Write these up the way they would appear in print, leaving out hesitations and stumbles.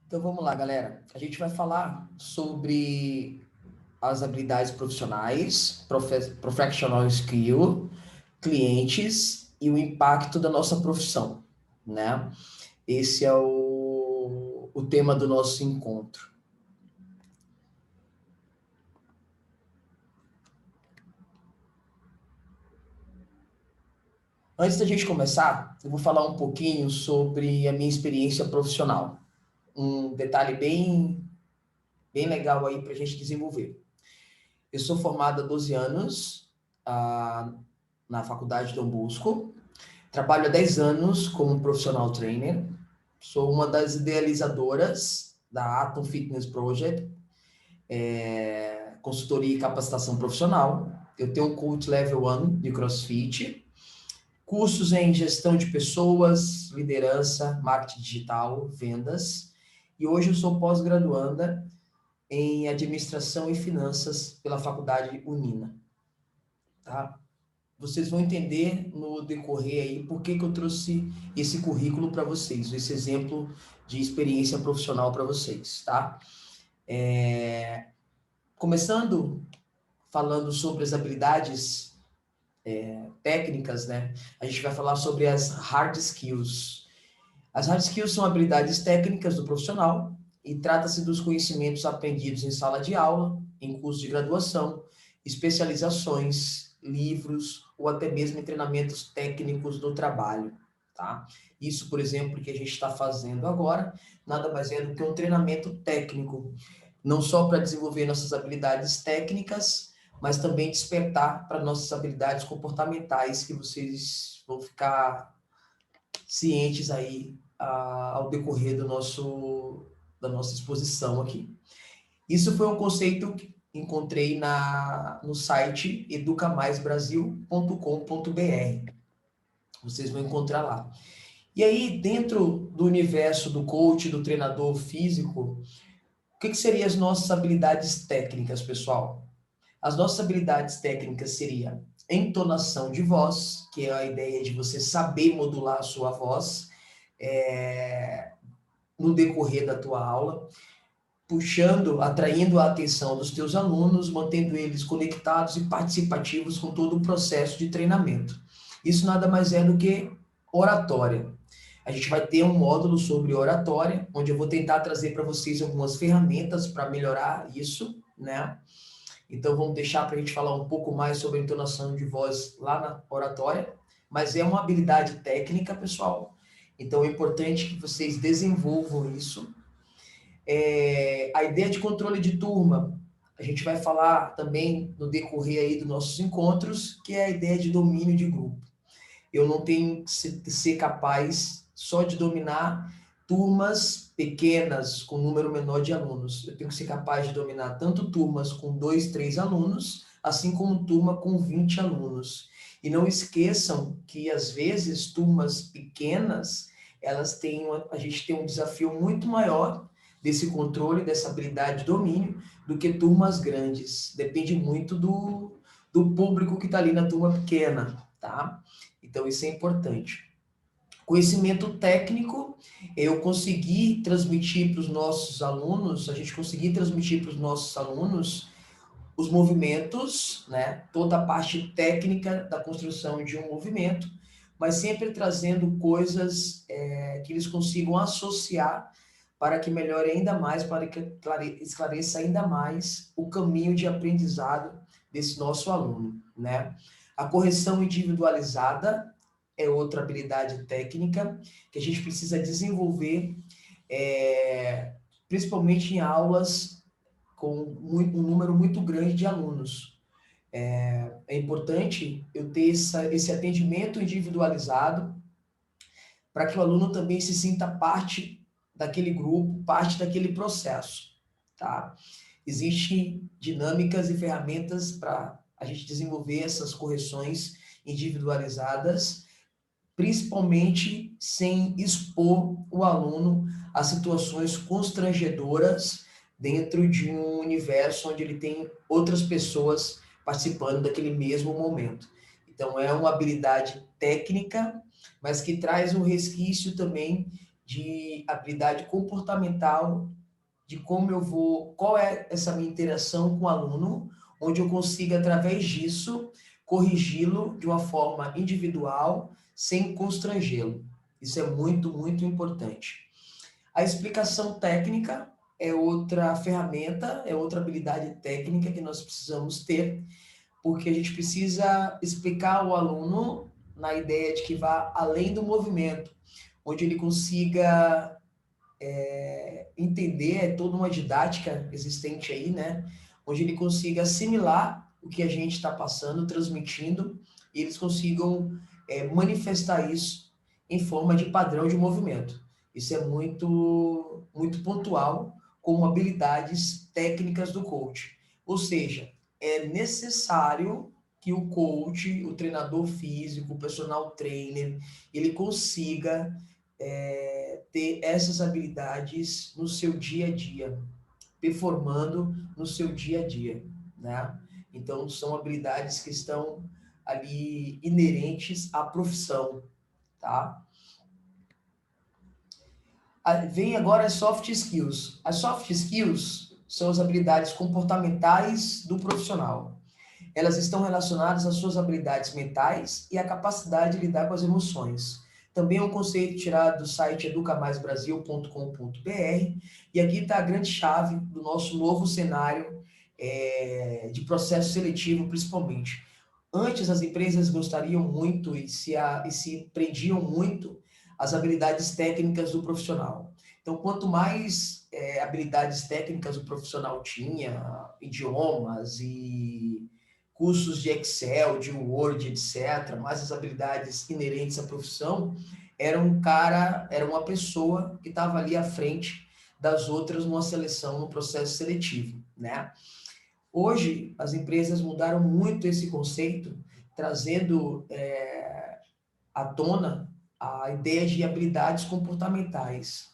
Então vamos lá, galera. A gente vai falar sobre as habilidades profissionais, professional skill, clientes e o impacto da nossa profissão, né? Esse é o tema do nosso encontro. Antes da gente começar, eu vou falar um pouquinho sobre a minha experiência profissional. Um detalhe bem legal aí para a gente desenvolver. Eu sou formado há 12 anos na Faculdade Dom Bosco. Trabalho há 10 anos como profissional trainer. Sou uma das idealizadoras da Atom Fitness Project, consultoria e capacitação profissional. Eu tenho um coach level 1 de CrossFit, cursos em gestão de pessoas, liderança, marketing digital, vendas. E hoje eu sou pós-graduanda em administração e finanças pela Faculdade Unina. Tá? Vocês vão entender no decorrer aí por que eu trouxe esse currículo para vocês, esse exemplo de experiência profissional para vocês, tá? Começando falando sobre as habilidades técnicas, né? A gente vai falar sobre as hard skills. As hard skills são habilidades técnicas do profissional e trata-se dos conhecimentos aprendidos em sala de aula, em curso de graduação, especializações, livros ou até mesmo em treinamentos técnicos do trabalho, tá? Isso, por exemplo, que a gente está fazendo agora, nada mais é do que um treinamento técnico, não só para desenvolver nossas habilidades técnicas, mas também despertar para nossas habilidades comportamentais que vocês vão ficar cientes aí ao decorrer da nossa exposição aqui. Isso foi um conceito que encontrei no site educamaisbrasil.com.br. Vocês vão encontrar lá. E aí, dentro do universo do coach, do treinador físico, o que seriam as nossas habilidades técnicas, pessoal? As nossas habilidades técnicas seriam entonação de voz, que é a ideia de você saber modular a sua voz no decorrer da tua aula, atraindo a atenção dos teus alunos, mantendo eles conectados e participativos com todo o processo de treinamento. Isso nada mais é do que oratória. A gente vai ter um módulo sobre oratória, onde eu vou tentar trazer para vocês algumas ferramentas para melhorar isso, né? Então vamos deixar para a gente falar um pouco mais sobre a entonação de voz lá na oratória, mas é uma habilidade técnica, pessoal. Então é importante que vocês desenvolvam isso. A ideia de controle de turma, a gente vai falar também no decorrer aí dos nossos encontros, que é a ideia de domínio de grupo. Eu não tenho que ser capaz só de dominar turmas pequenas, com número menor de alunos. Eu tenho que ser capaz de dominar tanto turmas com 2, 3 alunos, assim como turma com 20 alunos. E não esqueçam que, às vezes, turmas pequenas, a gente tem um desafio muito maior desse controle, dessa habilidade de domínio, do que turmas grandes. Depende muito do público que está ali na turma pequena, tá? Então, isso é importante. Conhecimento técnico, eu consegui transmitir para os nossos alunos, a gente conseguir transmitir para os nossos alunos os movimentos, né? Toda a parte técnica da construção de um movimento, mas sempre trazendo coisas que eles consigam associar para que melhore ainda mais, para que esclareça ainda mais o caminho de aprendizado desse nosso aluno, né? A correção individualizada é outra habilidade técnica que a gente precisa desenvolver, principalmente em aulas com um número muito grande de alunos. É importante eu ter esse atendimento individualizado para que o aluno também se sinta parte daquele grupo, parte daquele processo, tá? Existem dinâmicas e ferramentas para a gente desenvolver essas correções individualizadas, principalmente sem expor o aluno a situações constrangedoras dentro de um universo onde ele tem outras pessoas participando daquele mesmo momento. Então, é uma habilidade técnica, mas que traz um resquício também de habilidade comportamental, de qual é essa minha interação com o aluno, onde eu consiga, através disso, corrigi-lo de uma forma individual, sem constrangê-lo. Isso é muito, muito importante. A explicação técnica é outra ferramenta, é outra habilidade técnica que nós precisamos ter, porque a gente precisa explicar ao aluno na ideia de que vá além do movimento, onde ele consiga entender, é toda uma didática existente aí, né? Onde ele consiga assimilar o que a gente está passando, transmitindo, e eles consigam manifestar isso em forma de padrão de movimento. Isso é muito, muito pontual como habilidades técnicas do coach. Ou seja, é necessário que o coach, o treinador físico, o personal trainer, ele consiga ter essas habilidades no seu dia a dia, performando no seu dia a dia, né? Então, são habilidades que estão ali inerentes à profissão, tá? Vem agora as soft skills. As soft skills são as habilidades comportamentais do profissional. Elas estão relacionadas às suas habilidades mentais e à capacidade de lidar com as emoções. Também é um conceito tirado do site educamaisbrasil.com.br, e aqui está a grande chave do nosso novo cenário de processo seletivo, principalmente. Antes, as empresas gostariam muito e se prendiam muito às habilidades técnicas do profissional. Então, quanto mais habilidades técnicas o profissional tinha, idiomas e cursos de Excel, de Word, etc., mais as habilidades inerentes à profissão, era uma pessoa que estava ali à frente das outras numa seleção, no processo seletivo, né? Hoje, as empresas mudaram muito esse conceito, trazendo à tona a ideia de habilidades comportamentais.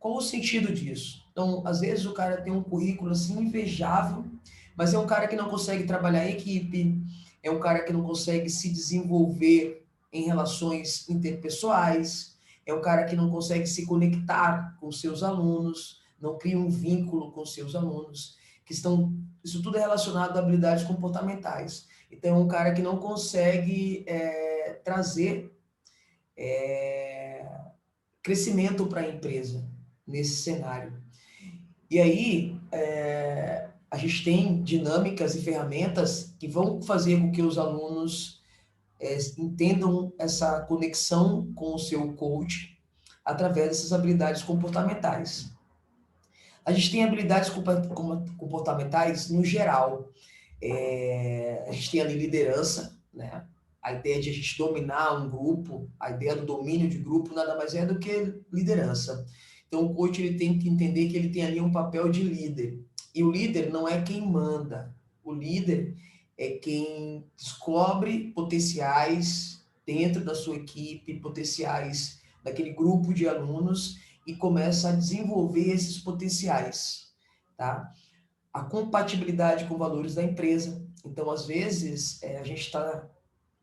Qual o sentido disso? Então, às vezes o cara tem um currículo assim invejável, mas é um cara que não consegue trabalhar em equipe, é um cara que não consegue se desenvolver em relações interpessoais, é um cara que não consegue se conectar com seus alunos, não cria um vínculo com seus alunos, que estão, isso tudo é relacionado a habilidades comportamentais. Então, é um cara que não consegue trazer crescimento para a empresa nesse cenário. E aí, a gente tem dinâmicas e ferramentas que vão fazer com que os alunos entendam essa conexão com o seu coach através dessas habilidades comportamentais. A gente tem habilidades comportamentais no geral. A gente tem ali liderança, né? A ideia de a gente dominar um grupo, a ideia do domínio de grupo nada mais é do que liderança. Então, o coach ele tem que entender que ele tem ali um papel de líder. E o líder não é quem manda. O líder é quem descobre potenciais dentro da sua equipe, potenciais daquele grupo de alunos e começa a desenvolver esses potenciais, tá? A compatibilidade com valores da empresa. Então, às vezes, a gente está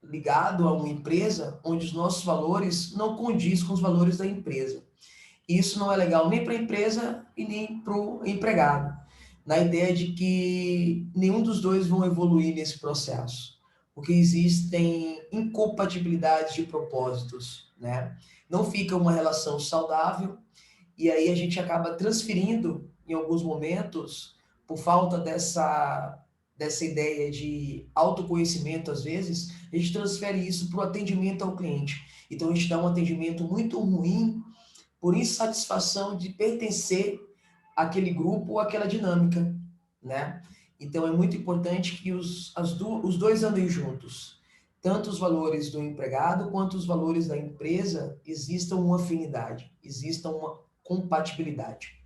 ligado a uma empresa onde os nossos valores não condiz com os valores da empresa. Isso não é legal nem para a empresa e nem para o empregado, na ideia de que nenhum dos dois vão evoluir nesse processo, porque existem incompatibilidades de propósitos, né? Não fica uma relação saudável e aí a gente acaba transferindo, em alguns momentos, por falta dessa ideia de autoconhecimento, às vezes, a gente transfere isso para o atendimento ao cliente. Então, a gente dá um atendimento muito ruim por insatisfação de pertencer àquele grupo ou àquela dinâmica, né? Então, é muito importante que os dois andem juntos. Tanto os valores do empregado quanto os valores da empresa existam uma afinidade, existam uma compatibilidade.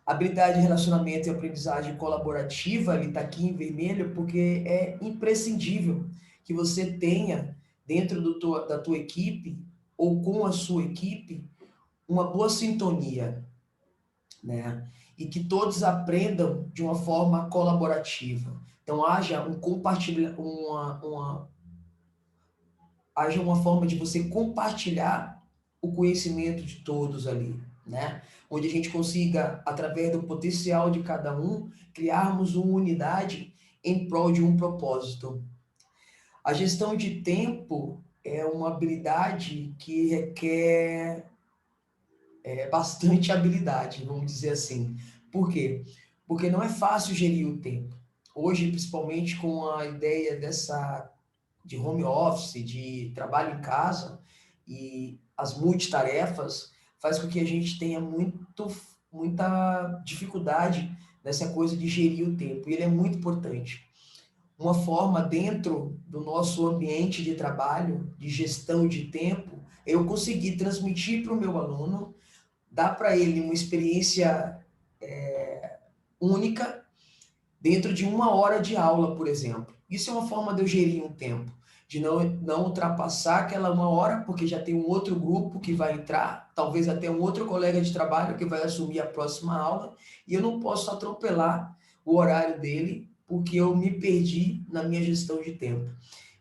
Habilidade de relacionamento e aprendizagem colaborativa, ele está aqui em vermelho, porque é imprescindível que você tenha dentro da tua equipe ou com a sua equipe uma boa sintonia, né? E que todos aprendam de uma forma colaborativa. Então, haja uma forma de você compartilhar o conhecimento de todos ali, né? Onde a gente consiga, através do potencial de cada um, criarmos uma unidade em prol de um propósito. A gestão de tempo é uma habilidade que requer bastante habilidade, vamos dizer assim. Por quê? Porque não é fácil gerir o tempo. Hoje, principalmente com a ideia dessa de home office, de trabalho em casa e as multitarefas, faz com que a gente tenha muita dificuldade nessa coisa de gerir o tempo. E ele é muito importante. Uma forma dentro do nosso ambiente de trabalho, de gestão de tempo, é eu conseguir transmitir para o meu aluno, dar para ele uma experiência única dentro de uma hora de aula, por exemplo. Isso é uma forma de eu gerir um tempo, de não ultrapassar aquela uma hora, porque já tem um outro grupo que vai entrar, talvez até um outro colega de trabalho que vai assumir a próxima aula, e eu não posso atropelar o horário dele, porque eu me perdi na minha gestão de tempo.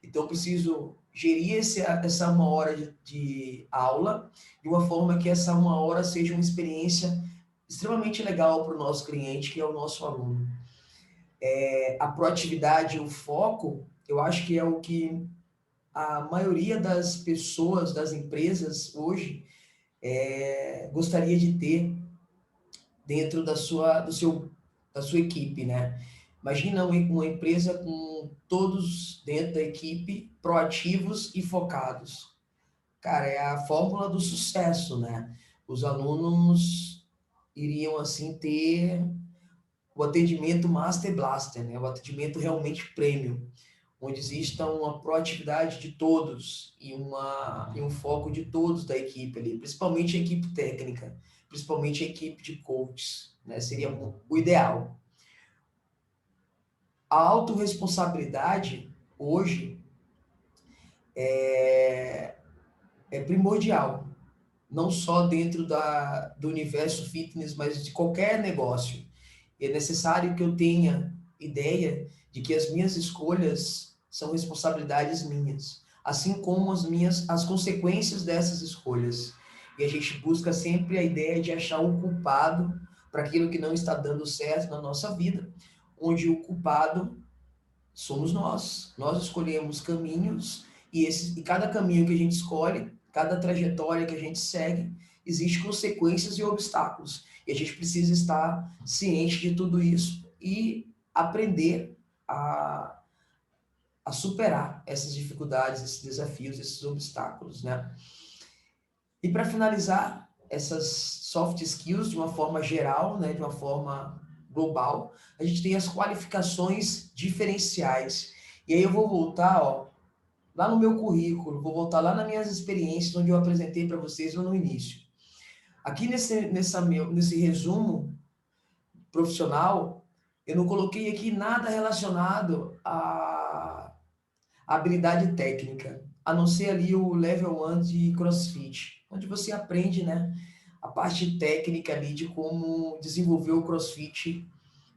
Então, eu preciso gerir essa uma hora de aula de uma forma que essa uma hora seja uma experiência extremamente legal para o nosso cliente, que é o nosso aluno. A proatividade e o foco, eu acho que é o que a maioria das pessoas, das empresas hoje, gostaria de ter dentro da sua equipe, né? Imagina uma empresa com todos dentro da equipe proativos e focados. Cara, é a fórmula do sucesso, né? Os alunos iriam, assim, ter o atendimento Master Blaster, né? O atendimento realmente premium, onde exista uma proatividade de todos e um foco de todos da equipe ali, principalmente a equipe técnica, principalmente a equipe de coaches, né? Seria o ideal. A autorresponsabilidade hoje é primordial, não só dentro do universo fitness, mas de qualquer negócio. E é necessário que eu tenha ideia de que as minhas escolhas são responsabilidades minhas, assim como as consequências dessas escolhas. E a gente busca sempre a ideia de achar um culpado para aquilo que não está dando certo na nossa vida, onde o culpado somos nós. Nós escolhemos caminhos e cada caminho que a gente escolhe, cada trajetória que a gente segue, existe consequências e obstáculos. E a gente precisa estar ciente de tudo isso e aprender a, a superar essas dificuldades, esses desafios, esses obstáculos, né? E para finalizar, essas soft skills de uma forma geral, né, de uma forma global, a gente tem as qualificações diferenciais. E aí eu vou voltar, ó, lá no meu currículo, vou voltar lá nas minhas experiências, onde eu apresentei para vocês no início. Aqui nesse resumo profissional, eu não coloquei aqui nada relacionado à habilidade técnica, a não ser ali o level 1 de CrossFit, onde você aprende, né, a parte técnica ali de como desenvolver o CrossFit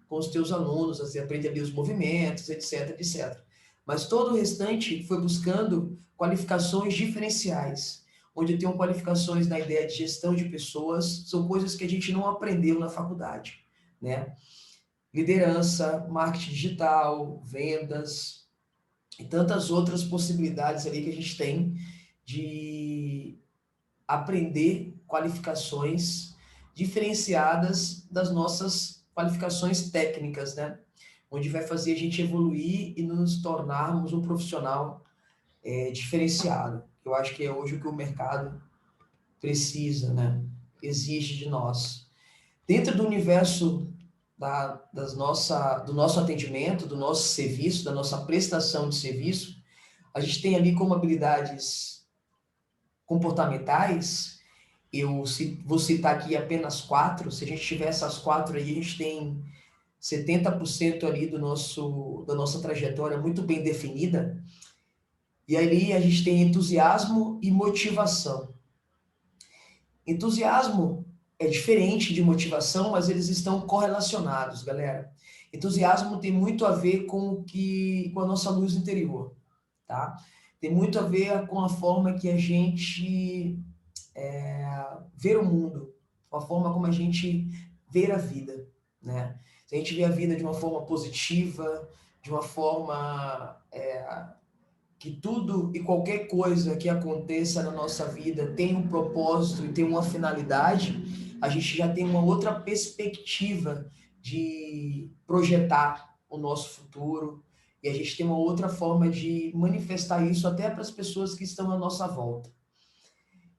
com os teus alunos, você aprende ali os movimentos, etc, etc. Mas todo o restante foi buscando qualificações diferenciais, onde eu tenho qualificações na ideia de gestão de pessoas, são coisas que a gente não aprendeu na faculdade, né? Liderança, marketing digital, vendas e tantas outras possibilidades ali que a gente tem de aprender qualificações diferenciadas das nossas qualificações técnicas, né? Onde vai fazer a gente evoluir e nos tornarmos um profissional diferenciado. Eu acho que é hoje o que o mercado precisa, né? Exige de nós. Dentro do universo do nosso atendimento, do nosso serviço, da nossa prestação de serviço, a gente tem ali como habilidades comportamentais. Vou citar aqui apenas 4. Se a gente tiver essas 4 aí, a gente tem 70% ali da nossa trajetória muito bem definida. E ali a gente tem entusiasmo e motivação. Entusiasmo é diferente de motivação, mas eles estão correlacionados, galera. Entusiasmo tem muito a ver com a nossa luz interior, tá? Tem muito a ver com a forma que a gente ver o mundo, a forma como a gente vê a vida, né? Se a gente vê a vida de uma forma positiva, de uma forma que tudo e qualquer coisa que aconteça na nossa vida tem um propósito e tem uma finalidade, a gente já tem uma outra perspectiva de projetar o nosso futuro e a gente tem uma outra forma de manifestar isso até para as pessoas que estão à nossa volta.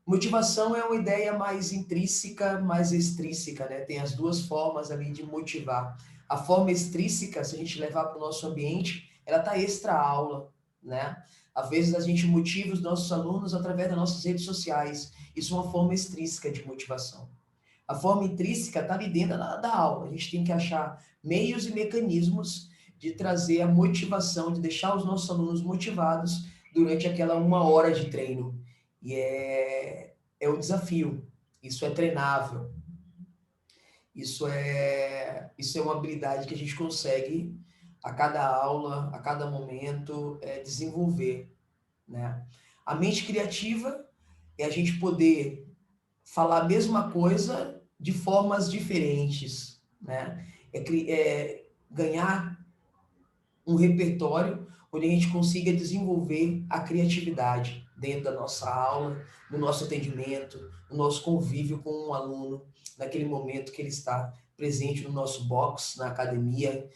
Motivação é uma ideia mais intrínseca, mais extrínseca, né? Tem as duas formas ali de motivar. A forma extrínseca, se a gente levar para o nosso ambiente, ela está extra aula, né? Às vezes a gente motiva os nossos alunos através das nossas redes sociais. Isso é uma forma extrínseca de motivação. A forma intrínseca está ali dentro da aula. A gente tem que achar meios e mecanismos de trazer a motivação, de deixar os nossos alunos motivados durante aquela 1 hora de treino. E é o desafio. Isso é treinável. Isso é uma habilidade que a gente consegue a cada aula, a cada momento, desenvolver, né? A mente criativa é a gente poder falar a mesma coisa de formas diferentes, né? É ganhar um repertório onde a gente consiga desenvolver a criatividade dentro da nossa aula, no nosso atendimento, no nosso convívio com um aluno, naquele momento que ele está presente no nosso box, na academia,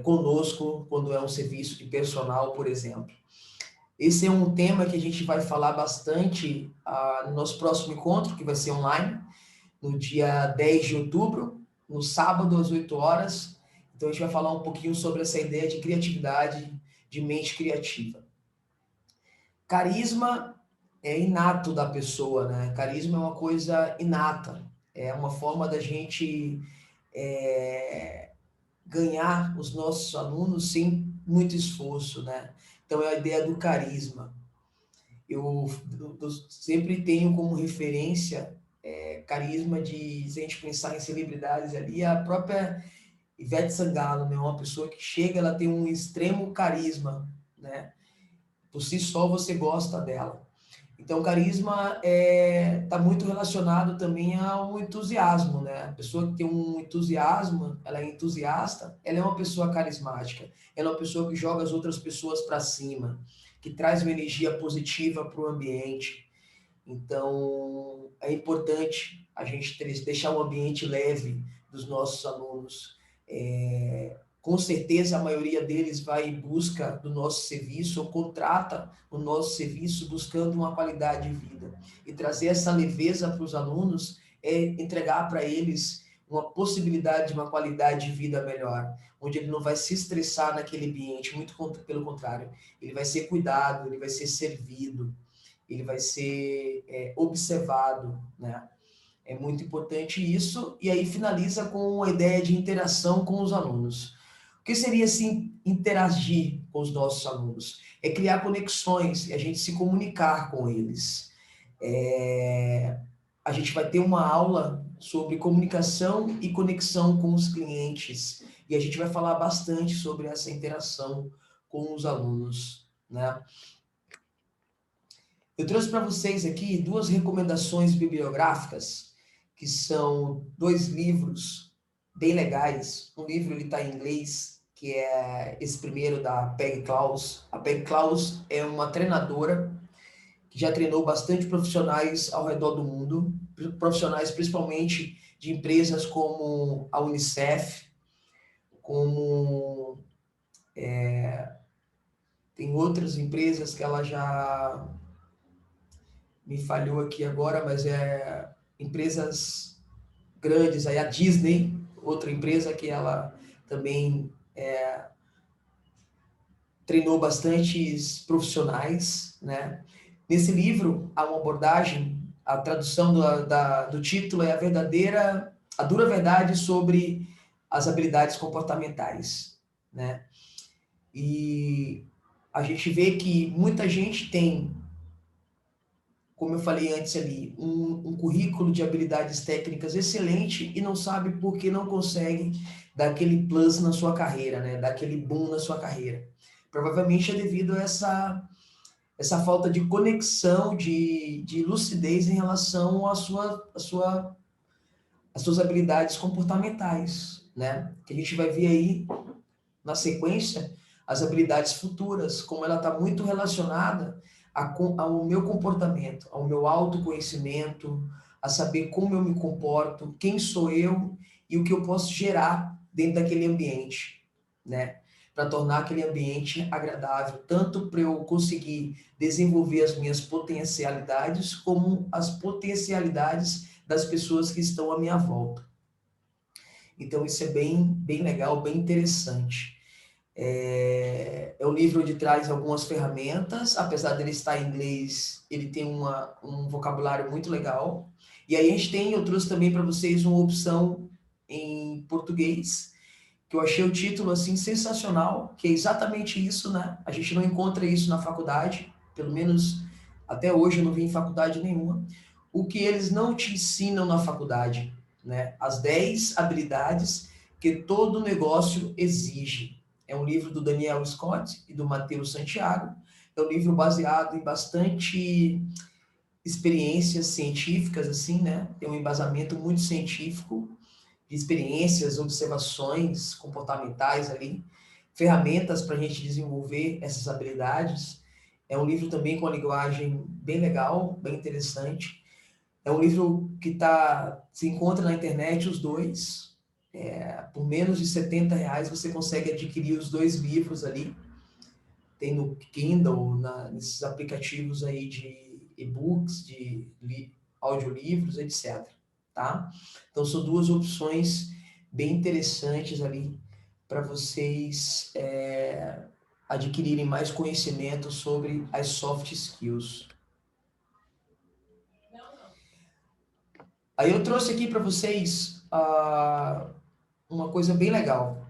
conosco, quando é um serviço de personal, por exemplo. Esse é um tema que a gente vai falar bastante no nosso próximo encontro, que vai ser online, no dia 10 de outubro, no sábado, às 8 horas. Então, a gente vai falar um pouquinho sobre essa ideia de criatividade, de mente criativa. Carisma é inato da pessoa, né? Carisma é uma coisa inata, é uma forma da gente ganhar os nossos alunos sem muito esforço, né? Então, é a ideia do carisma. Eu sempre tenho como referência carisma de, se a gente pensar em celebridades ali, a própria Ivete Sangalo, né? Uma pessoa que chega, ela tem um extremo carisma, né? Por si só você gosta dela. Então, carisma está muito relacionado também ao entusiasmo, né? A pessoa que tem um entusiasmo, ela é entusiasta, ela é uma pessoa carismática. Ela é uma pessoa que joga as outras pessoas para cima, que traz uma energia positiva para o ambiente. Então, é importante a gente deixar o ambiente leve dos nossos alunos. Com certeza, a maioria deles vai em busca do nosso serviço ou contrata o nosso serviço buscando uma qualidade de vida. E trazer essa leveza para os alunos é entregar para eles uma possibilidade de uma qualidade de vida melhor, onde ele não vai se estressar naquele ambiente, muito pelo contrário, ele vai ser cuidado, ele vai ser servido, ele vai ser observado, né? É muito importante isso, e aí finaliza com a ideia de interação com os alunos. O que seria assim interagir com os nossos alunos? É criar conexões e a gente se comunicar com eles. A gente vai ter uma aula sobre comunicação e conexão com os clientes, e a gente vai falar bastante sobre essa interação com os alunos, né? Eu trouxe para vocês aqui 2 recomendações bibliográficas, que são 2 livros bem legais. Um livro está em inglês, que é esse primeiro da Peggy Klaus. A Peggy Klaus é uma treinadora que já treinou bastante profissionais ao redor do mundo, profissionais principalmente de empresas como a Unicef, como tem outras empresas que ela já me falhou aqui agora, mas empresas grandes, aí a Disney, outra empresa que ela também treinou bastantes profissionais, né? Nesse livro há uma abordagem, a tradução do título é a dura verdade sobre as habilidades comportamentais, né? E a gente vê que muita gente tem, como eu falei antes ali, um currículo de habilidades técnicas excelente e não sabe por que não consegue dar aquele plus na sua carreira, né? Dar aquele boom na sua carreira. Provavelmente é devido a essa falta de conexão, de lucidez em relação às suas habilidades comportamentais, né? Que a gente vai ver aí na sequência as habilidades futuras, como ela está muito relacionada ao meu comportamento, ao meu autoconhecimento, a saber como eu me comporto, quem sou eu e o que eu posso gerar dentro daquele ambiente, né? Para tornar aquele ambiente agradável, tanto para eu conseguir desenvolver as minhas potencialidades, como as potencialidades das pessoas que estão à minha volta. Então, isso é bem legal, bem interessante. É um livro onde traz algumas ferramentas, apesar dele estar em inglês, ele tem um vocabulário muito legal. E aí a gente tem, eu trouxe também para vocês uma opção em português, que eu achei o título assim sensacional, que é exatamente isso, né? A gente não encontra isso na faculdade, pelo menos até hoje eu não vi em faculdade nenhuma. O que eles não te ensinam na faculdade, né? As 10 habilidades que todo negócio exige. É um livro do Daniel Scott e do Matheus Santiago. É um livro baseado em bastante experiências científicas, assim, né? Tem um embasamento muito científico de experiências, observações comportamentais ali, ferramentas para a gente desenvolver essas habilidades. É um livro também com uma linguagem bem legal, bem interessante. É um livro que se encontra na internet, os dois. Por menos de R$ 70 você consegue adquirir os dois livros ali. Tem no Kindle, nesses aplicativos aí de e-books, de audiolivros, etc. Tá? Então, são duas opções bem interessantes ali para vocês adquirirem mais conhecimento sobre as soft skills. Aí eu trouxe aqui para vocês uma coisa bem legal.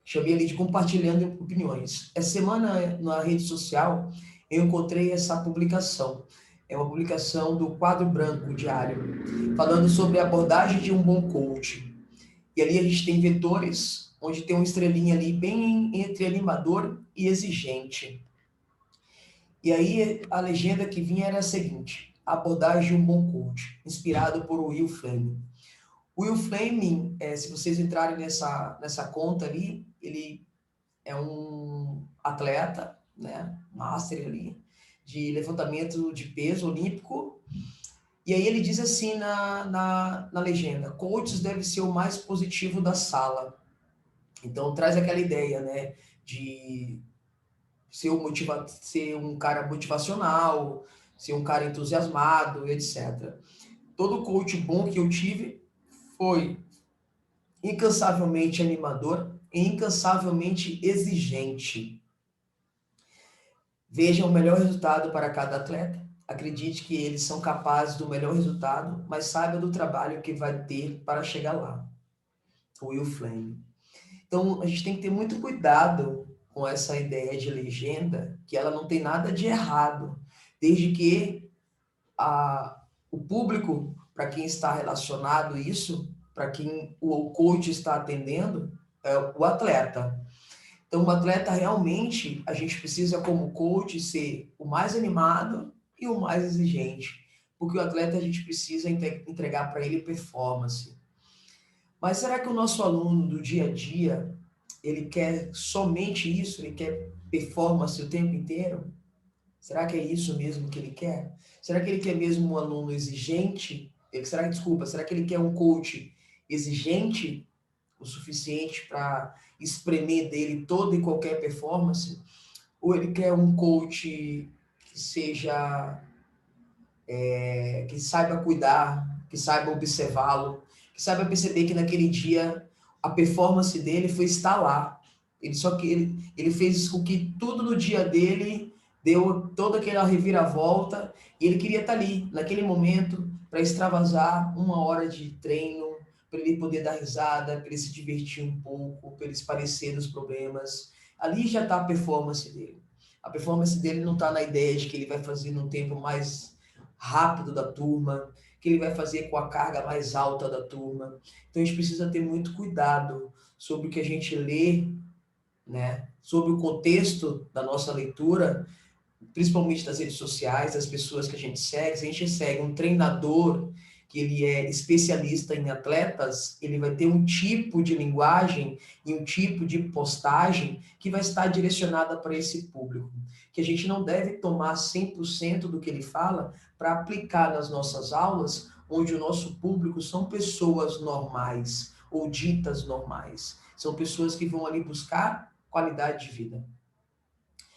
Chamei ali de compartilhando opiniões. Essa semana, na rede social, eu encontrei essa publicação. É uma publicação do Quadro Branco Diário, falando sobre a abordagem de um bom coach. E ali a gente tem vetores, onde tem uma estrelinha ali bem entre animador e exigente. E aí a legenda que vinha era a seguinte: a abordagem de um bom coach, inspirado por Will Fleming. Will Fleming, se vocês entrarem nessa conta ali, ele é um atleta, né, master ali, de levantamento de peso olímpico. E aí ele diz assim na legenda: coaches deve ser o mais positivo da sala. Então traz aquela ideia, né, de ser um cara motivacional, ser um cara entusiasmado, etc. Todo coach bom que eu tive foi incansavelmente animador e incansavelmente exigente. Veja o melhor resultado para cada atleta. Acredite que eles são capazes do melhor resultado, mas saiba do trabalho que vai ter para chegar lá. Will Fleming. Então, a gente tem que ter muito cuidado com essa ideia de legenda, que ela não tem nada de errado, desde que o público, para quem está relacionado isso, para quem o coach está atendendo, é o atleta. Então, o atleta realmente, a gente precisa, como coach, ser o mais animado e o mais exigente, porque o atleta a gente precisa entregar para ele performance. Mas será que o nosso aluno do dia a dia, ele quer somente isso? Ele quer performance o tempo inteiro? Será que é isso mesmo que ele quer? Será que ele quer mesmo um aluno exigente? Será que ele quer um coach exigente o suficiente para espremer dele toda e qualquer performance? Ou ele quer um coach que seja, que saiba cuidar, que saiba observá-lo, que saiba perceber que naquele dia a performance dele foi estar lá. Ele fez isso com que tudo no dia dele deu toda aquela reviravolta e ele queria estar ali, naquele momento, para extravasar 1 hora de treino, para ele poder dar risada, para ele se divertir um pouco, para ele esparecer dos problemas. Ali já está a performance dele. A performance dele não está na ideia de que ele vai fazer num tempo mais rápido da turma, que ele vai fazer com a carga mais alta da turma. Então a gente precisa ter muito cuidado sobre o que a gente lê, né? Sobre o contexto da nossa leitura, principalmente das redes sociais, das pessoas que a gente segue. Se a gente segue um treinador que ele é especialista em atletas, ele vai ter um tipo de linguagem e um tipo de postagem que vai estar direcionada para esse público. Que a gente não deve tomar 100% do que ele fala para aplicar nas nossas aulas, onde o nosso público são pessoas normais ou ditas normais. São pessoas que vão ali buscar qualidade de vida.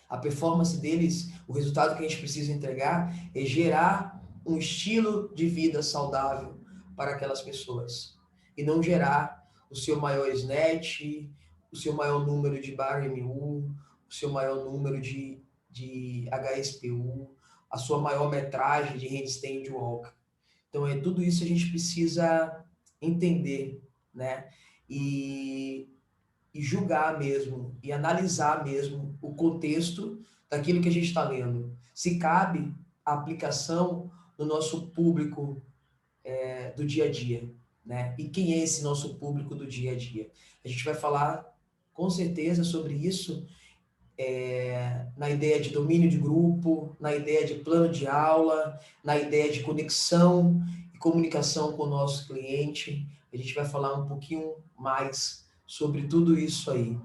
A performance deles, o resultado que a gente precisa entregar é gerar um estilo de vida saudável para aquelas pessoas. E não gerar o seu maior snatch, o seu maior número de bar MU, o seu maior número de HSPU, a sua maior metragem de handstand walk. Então, tudo isso a gente precisa entender, né? E julgar mesmo, e analisar mesmo o contexto daquilo que a gente está lendo. Se cabe a aplicação no nosso público do dia a dia, né? E quem é esse nosso público do dia a dia? A gente vai falar com certeza sobre isso na ideia de domínio de grupo, na ideia de plano de aula, na ideia de conexão e comunicação com o nosso cliente. A gente vai falar um pouquinho mais sobre tudo isso aí.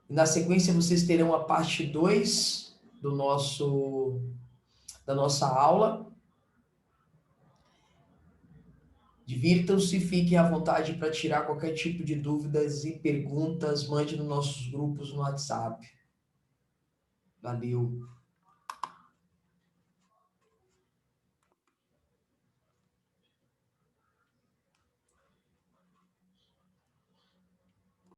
Na sequência, vocês terão a parte 2 da nossa aula. Divirtam-se, fiquem à vontade para tirar qualquer tipo de dúvidas e perguntas, mande nos nossos grupos no WhatsApp. Valeu!